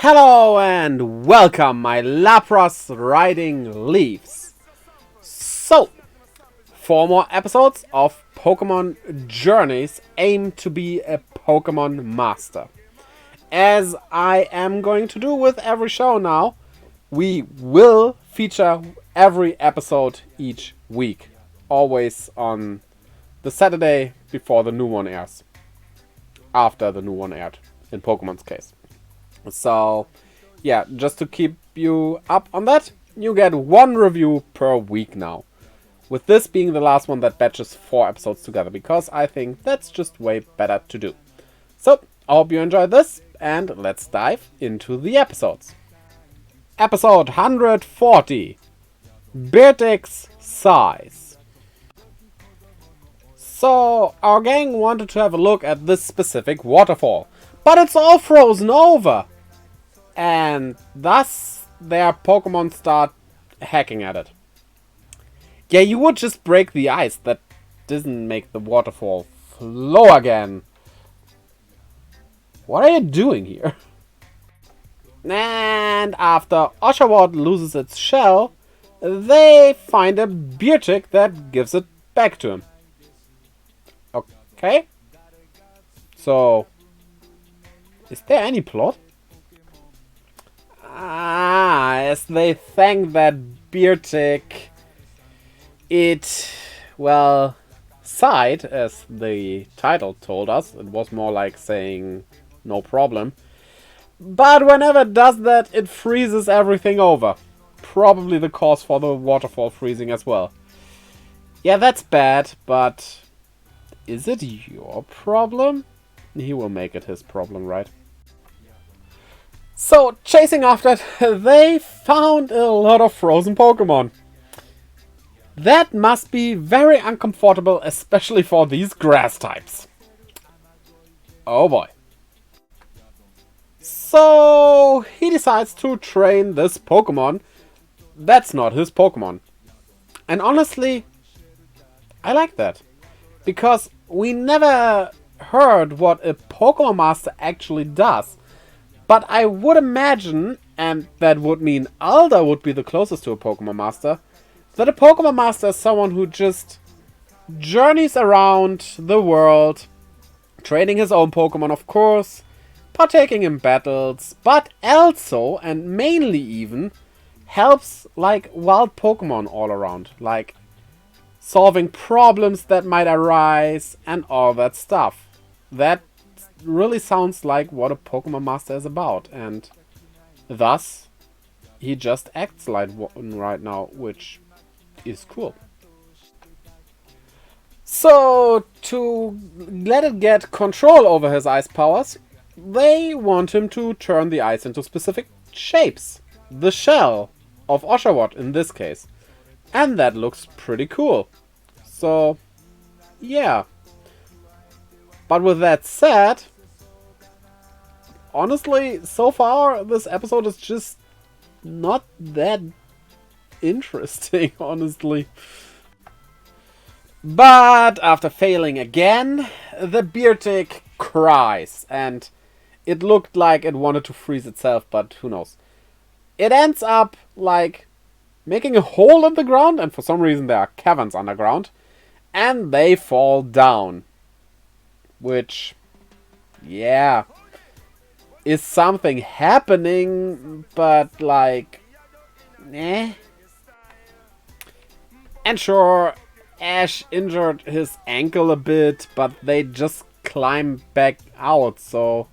Hello and welcome, my Lapras riding leaves. So, 4 more episodes of Pokemon Journeys aim to be a Pokemon Master. As I am going to do with every show now, we will feature every episode each week. Always on the Saturday before the new one airs. After the new one aired, in Pokemon's case. So, yeah, just to keep you up on that, you get 1 review per week now. With this being the last one that batches 4 episodes together, because I think that's just way better to do. So, I hope you enjoyed this, and let's dive into the episodes. Episode 140, Beartic's Size. So, our gang wanted to have a look at this specific waterfall, but it's all frozen over! And thus, their Pokemon start hacking at it. Yeah, you would just break the ice. That doesn't make the waterfall flow again. What are you doing here? And after Oshawott loses its shell, they find a Beartic that gives it back to him. Okay. So, is there any plot? As they thank that Beartic, it, well, sighed, as the title told us. It was more like saying, no problem. But whenever it does that, it freezes everything over. Probably the cause for the waterfall freezing as well. Yeah, that's bad, but is it your problem? He will make it his problem, right? So, chasing after it, they found a lot of frozen Pokemon. That must be very uncomfortable, especially for these grass types. Oh boy. So, he decides to train this Pokemon. That's not his Pokemon. And honestly, I like that. Because we never heard what a Pokemon Master actually does. But I would imagine, and that would mean Alda would be the closest to a Pokemon Master, that a Pokemon Master is someone who just journeys around the world, training his own Pokemon, of course, partaking in battles, but also, and mainly even, helps like wild Pokemon all around, like solving problems that might arise and all that stuff. That really sounds like what a Pokemon Master is about, and thus he just acts like one right now, which is cool. So, to let it get control over his ice powers, they want him to turn the ice into specific shapes. The shell of Oshawott in this case. And that looks pretty cool. So, yeah. But with that said, honestly, so far, this episode is just not that interesting, honestly. But after failing again, the Beartic cries, and it looked like it wanted to freeze itself, but who knows. It ends up, like, making a hole in the ground, and for some reason there are caverns underground, and they fall down. Which, yeah, is something happening, but like, eh. And sure, Ash injured his ankle a bit, but they just climb back out, so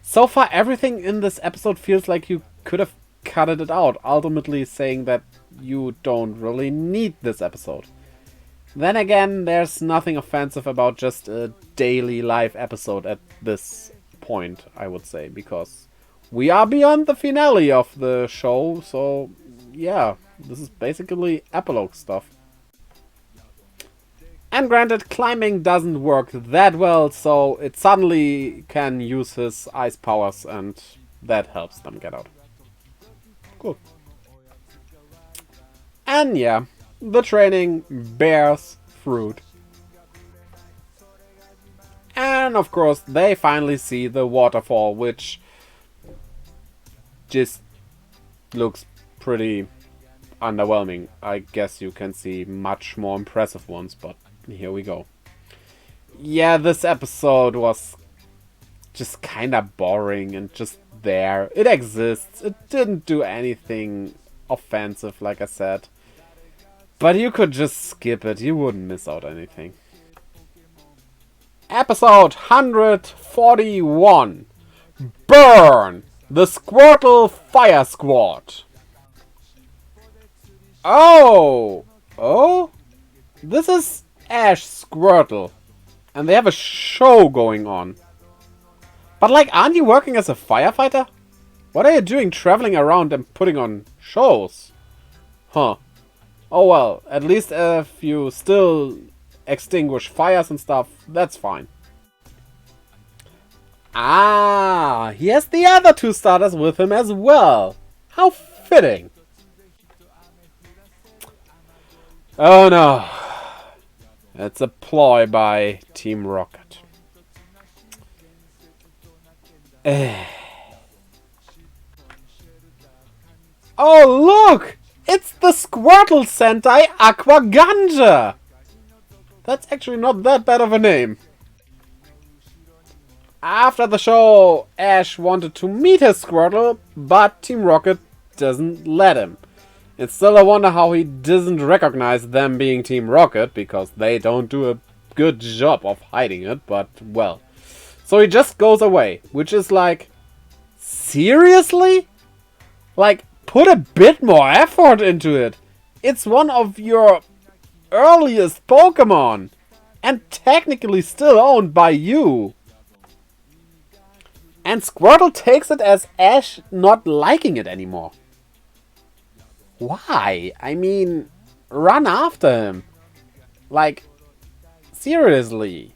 far everything in this episode feels like you could have cutted it out, ultimately saying that you don't really need this episode. Then again, there's nothing offensive about just a daily live episode at this point, I would say, because we are beyond the finale of the show, so yeah, this is basically epilogue stuff. And granted, climbing doesn't work that well, so it suddenly can use his ice powers, and that helps them get out. Cool. And yeah, the training bears fruit. And of course, they finally see the waterfall, which just looks pretty underwhelming. I guess you can see much more impressive ones, but here we go. Yeah, this episode was just kinda boring and just there. It exists. It didn't do anything offensive, like I said. But you could just skip it. You wouldn't miss out anything. Episode 141. Burn! The Squirtle Fire Squad. Oh! Oh? This is Ash Squirtle. And they have a show going on. But like, aren't you working as a firefighter? What are you doing traveling around and putting on shows? Huh. Oh well, at least if you still extinguish fires and stuff, that's fine. Ah, he has the other two starters with him as well. How fitting. Oh no. It's a ploy by Team Rocket. Oh look! It's the Squirtle Sentai Aqua Ganja! That's actually not that bad of a name. After the show, Ash wanted to meet his Squirtle, but Team Rocket doesn't let him. It's still a wonder how he doesn't recognize them being Team Rocket, because they don't do a good job of hiding it, but well. So he just goes away, which is like, seriously? Like, put a bit more effort into it. It's one of your earliest Pokémon, and technically still owned by you. And Squirtle takes it as Ash not liking it anymore. Why? I mean, run after him. Like, seriously.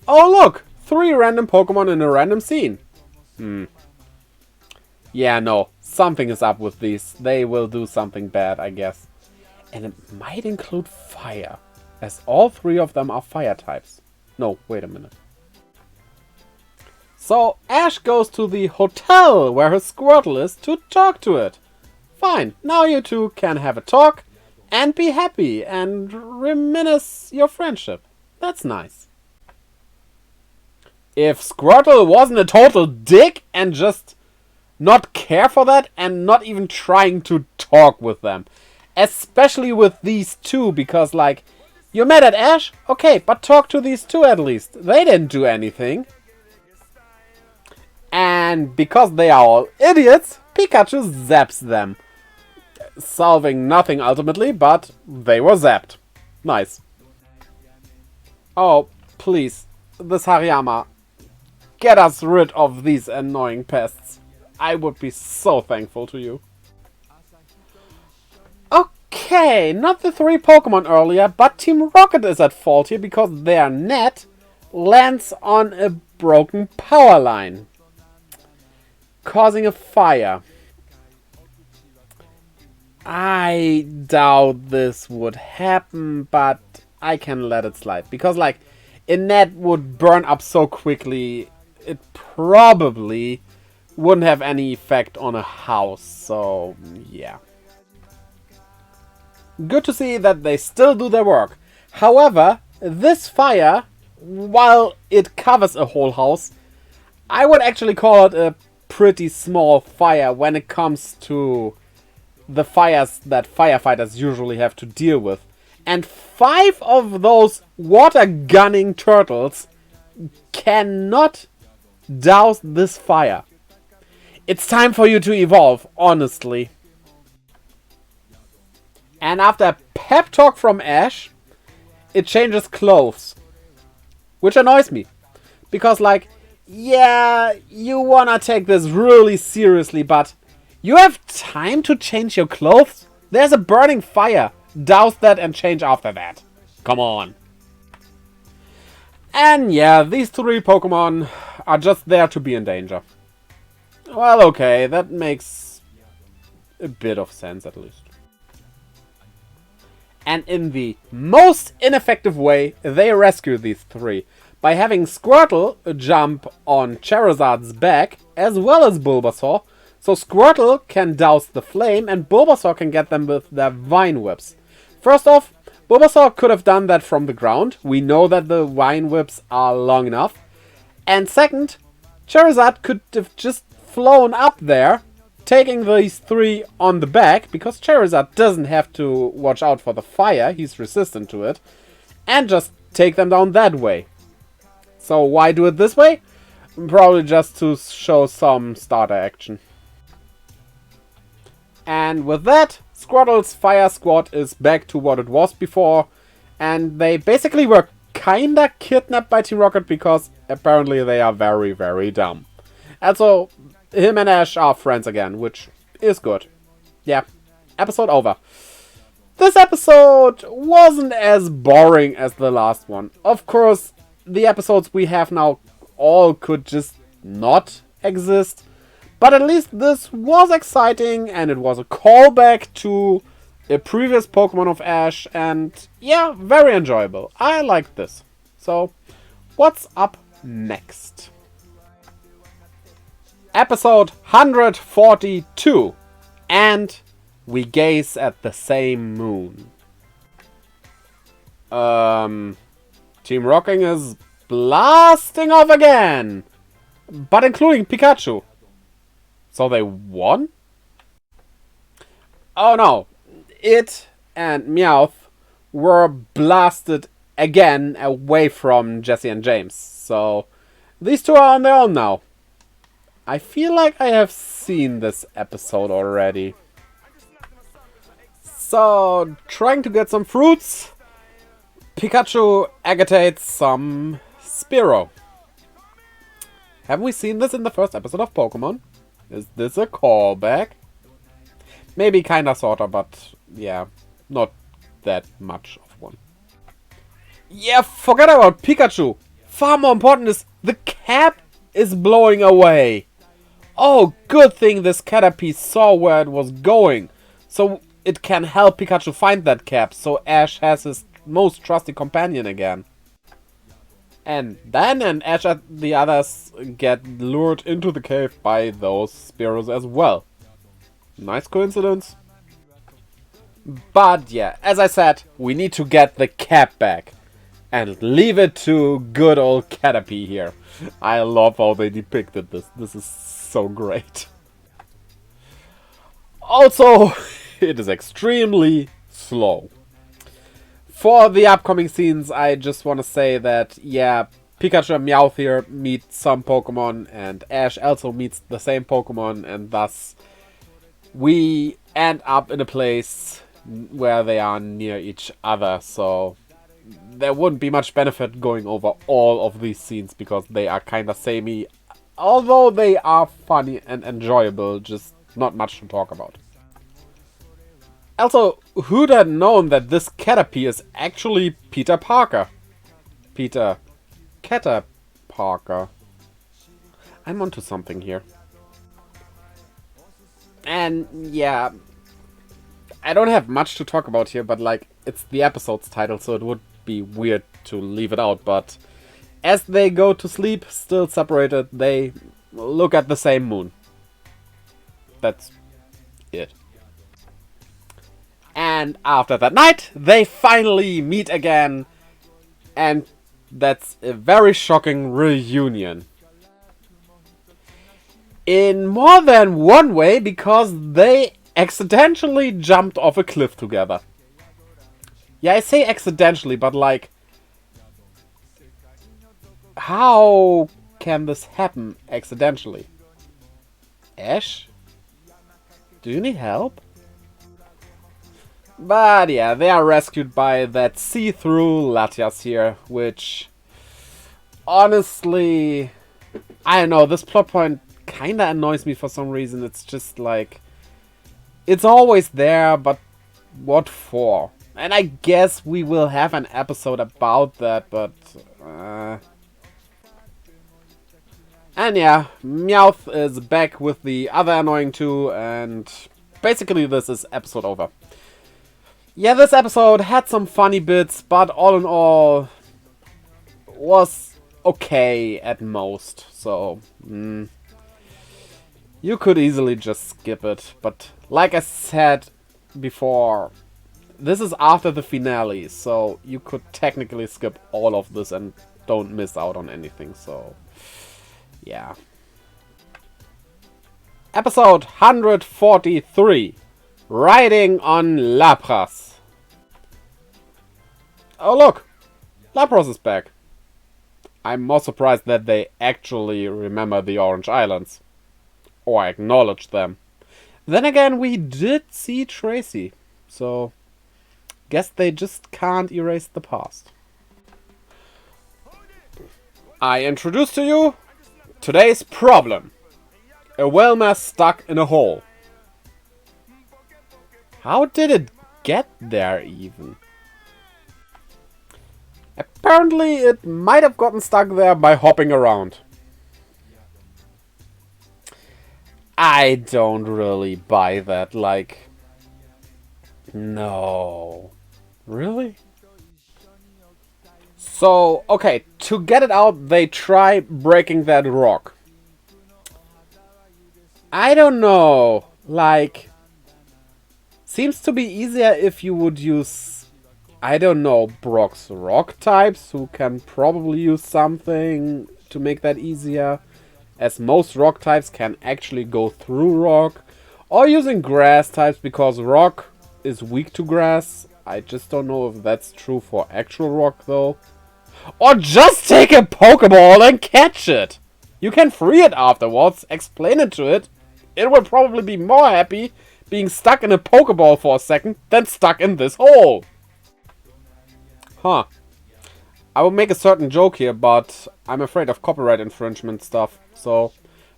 Oh look! 3 random Pokemon in a random scene. Yeah, no. Something is up with these. They will do something bad, I guess. And it might include fire, as all 3 of them are fire types. No, wait a minute. So Ash goes to the hotel where his Squirtle is to talk to it. Fine, now you two can have a talk and be happy and reminisce your friendship. That's nice. If Squirtle wasn't a total dick and just not care for that and not even trying to talk with them. Especially with these two, because like, you're mad at Ash? Okay, but talk to these two at least. They didn't do anything. And because they are all idiots, Pikachu zaps them. Solving nothing ultimately, but they were zapped. Nice. Oh, please. This Hariyama. Get us rid of these annoying pests. I would be so thankful to you. Okay, not the 3 Pokemon earlier, but Team Rocket is at fault here because their net lands on a broken power line, causing a fire. I doubt this would happen, but I can let it slide. Because, like, a net would burn up so quickly, it probably wouldn't have any effect on a house. So, yeah. Good to see that they still do their work. However, this fire, while it covers a whole house, I would actually call it a pretty small fire when it comes to the fires that firefighters usually have to deal with. And 5 of those water gunning turtles cannot douse this fire. It's time for you to evolve, honestly. And after a pep talk from Ash, it changes clothes. Which annoys me. Because like, yeah, you wanna take this really seriously, but you have time to change your clothes? There's a burning fire. Douse that and change after that. Come on. And yeah, these 3 Pokemon are just there to be in danger. Well, okay, that makes a bit of sense at least. And in the most ineffective way, they rescue these 3. by having Squirtle jump on Charizard's back as well as Bulbasaur, so Squirtle can douse the flame and Bulbasaur can get them with their Vine Whips. First off, Bulbasaur could have done that from the ground. We know that the Vine Whips are long enough. And second, Charizard could have just flown up there, taking these three on the back, because Charizard doesn't have to watch out for the fire, he's resistant to it, and just take them down that way. So why do it this way? Probably just to show some starter action. And with that, Squirtle's Fire Squad is back to what it was before, and they basically were kinda kidnapped by Team Rocket because apparently they are very, very dumb. And so, him and Ash are friends again, which is good. Yeah, episode over. This episode wasn't as boring as the last one. Of course, the episodes we have now all could just not exist. But at least this was exciting, and it was a callback to a previous Pokemon of Ash, and yeah, very enjoyable. I liked this. So, what's up next? Episode 142, and we gaze at the same moon. Team Rocking is blasting off again, but including Pikachu. So they won? Oh no, it and Meowth were blasted again away from Jesse and James. So these two are on their own now. I feel like I have seen this episode already. So, trying to get some fruits, Pikachu agitates some Spearow. Haven't we seen this in the first episode of Pokemon? Is this a callback? Maybe kinda sorta, but yeah, not that much of one. Yeah, forget about Pikachu! Far more important is the cap is blowing away! Oh, good thing this Caterpie saw where it was going, so it can help Pikachu find that cap, so Ash has his most trusty companion again. And then Ash and the others get lured into the cave by those Spearows as well. Nice coincidence. But yeah, as I said, we need to get the cap back. And leave it to good old Caterpie here. I love how they depicted this. This is so great. Also, it is extremely slow. For the upcoming scenes, I just want to say that, yeah, Pikachu and Meowth here meet some Pokemon, and Ash also meets the same Pokemon, and thus we end up in a place where they are near each other, so there wouldn't be much benefit going over all of these scenes, because they are kinda samey, although they are funny and enjoyable, just not much to talk about. Also, who'd have known that this Caterpie is actually Peter Parker? Peter Parker. I'm onto something here. And yeah, I don't have much to talk about here, but like, it's the episode's title, so it would be weird to leave it out, but as they go to sleep, still separated, they look at the same moon. That's it. And after that night, they finally meet again. And that's a very shocking reunion. In more than one way, because they accidentally jumped off a cliff together. Yeah, I say accidentally, but like, how can this happen accidentally? Ash? Do you need help? But yeah, they are rescued by that see-through Latias here, which honestly, I don't know, this plot point kinda annoys me for some reason. It's just like, it's always there, but what for? And I guess we will have an episode about that, but and yeah, Meowth is back with the other annoying two, and basically this is episode over. Yeah, this episode had some funny bits, but all in all was okay at most. So, you could easily just skip it. But like I said before, this is after the finale. So you could technically skip all of this and don't miss out on anything. So, yeah. Episode 143. Riding on Lapras. Oh look! Lapras is back. I'm more surprised that they actually remember the Orange Islands. Or acknowledge them. Then again, we did see Tracy. So, guess they just can't erase the past. I introduce to you today's problem. A Wilma stuck in a hole. How did it get there even? Apparently it might have gotten stuck there by hopping around. I don't really buy that, like... No. Really? So, okay, to get it out, they try breaking that rock. I don't know, like... Seems to be easier if you would use, I don't know, Brock's rock types, who can probably use something to make that easier, as most rock types can actually go through rock, or using grass types because rock is weak to grass. I just don't know if that's true for actual rock though. Or just take a Pokeball and catch it! You can free it afterwards, explain it to it. It will probably be more happy being stuck in a Pokeball for a second than stuck in this hole. Huh. I will make a certain joke here, but I'm afraid of copyright infringement stuff. So,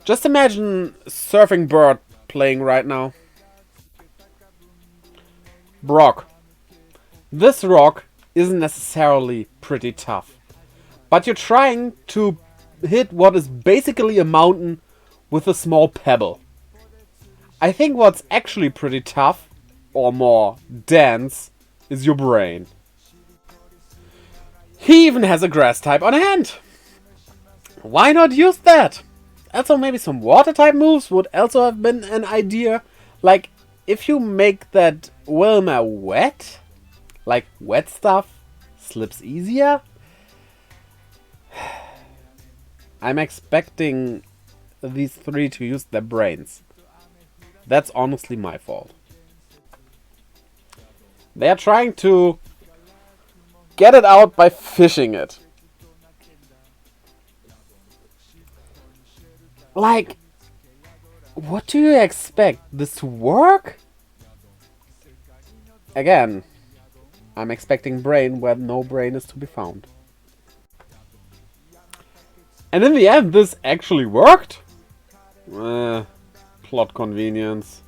just imagine Surfing Bird playing right now. Brock. This rock isn't necessarily pretty tough. But you're trying to hit what is basically a mountain with a small pebble. I think what's actually pretty tough, or more dense, is your brain. He even has a grass type on hand. Why not use that? Also, maybe some water type moves would also have been an idea. Like, if you make that Wilma wet, like wet stuff slips easier. I'm expecting these three to use their brains. That's honestly my fault. They are trying to get it out by fishing it. Like, what do you expect? This to work? Again, I'm expecting brain where no brain is to be found. And in the end, this actually worked? Plot convenience.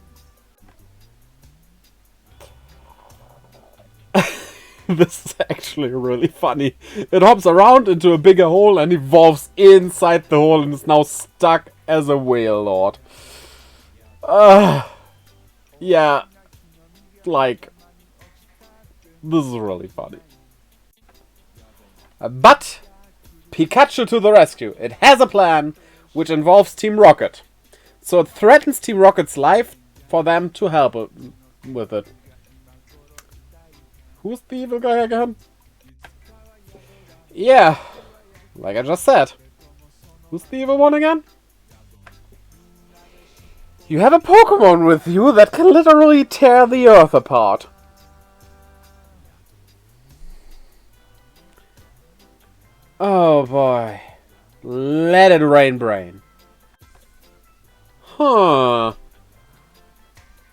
This is actually really funny. It hops around into a bigger hole and evolves inside the hole and is now stuck as a whale lord. Yeah. Like, this is really funny. But Pikachu to the rescue. It has a plan which involves Team Rocket. So it threatens Team Rocket's life for them to help it with it. Who's the evil guy again? Yeah, like I just said. Who's the evil one again? You have a Pokemon with you that can literally tear the earth apart. Oh boy. Let it rain, brain. Huh.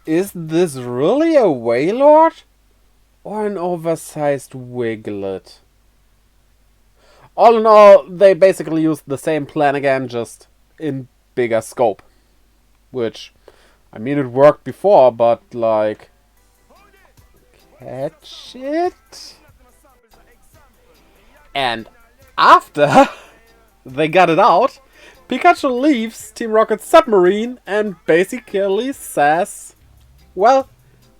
Is this really a Wailord? Or an oversized Wiglet? All in all, they basically used the same plan again, just in bigger scope. Which, I mean, it worked before, but like... Catch it? And after they got it out, Pikachu leaves Team Rocket's submarine and basically says, well,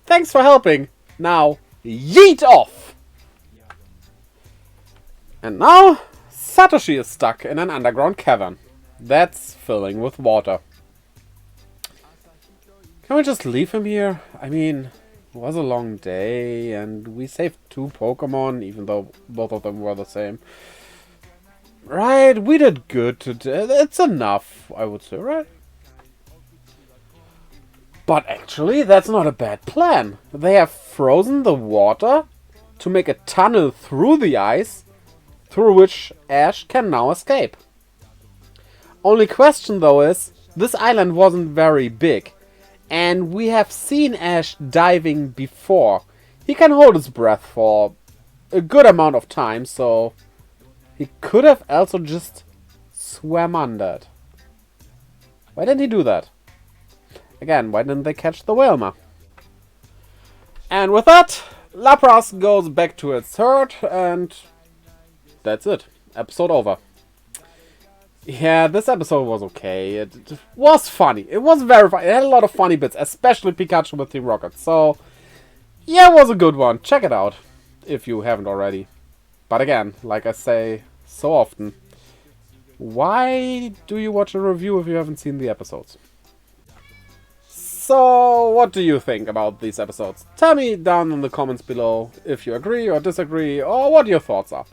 thanks for helping. Now, yeet off! And now, Satoshi is stuck in an underground cavern that's filling with water. Can we just leave him here? I mean, it was a long day and we saved 2 Pokemon, even though both of them were the same. Right, we did good today. It's enough, I would say, right? But actually, that's not a bad plan. They have frozen the water to make a tunnel through the ice, through which Ash can now escape. Only question though is, this island wasn't very big, and we have seen Ash diving before. He can hold his breath for a good amount of time, so he could have also just swam under it. Why didn't he do that? Again, why didn't they catch the Wilma? And with that, Lapras goes back to its herd, and that's it. Episode over. Yeah, this episode was okay. It was funny. It was very funny. It had a lot of funny bits, especially Pikachu with Team Rocket. So, yeah, it was a good one. Check it out, if you haven't already. But again, like I say so often, why do you watch a review if you haven't seen the episodes? So, what do you think about these episodes? Tell me down in the comments below if you agree or disagree, or what your thoughts are.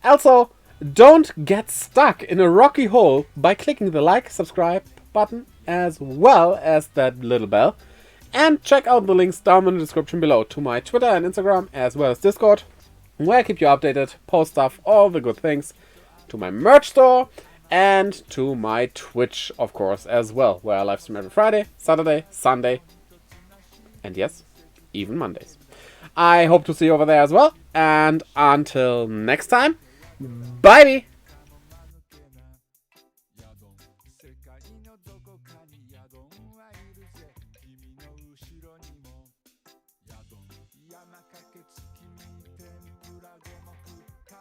Also, don't get stuck in a rocky hole by clicking the like, subscribe button, as well as that little bell. And check out the links down in the description below to my Twitter and Instagram, as well as Discord, where I keep you updated, post stuff, all the good things, to my merch store, and to my Twitch, of course, as well, where I live stream every Friday, Saturday, Sunday, and yes, even Mondays. I hope to see you over there as well, and until next time, bye!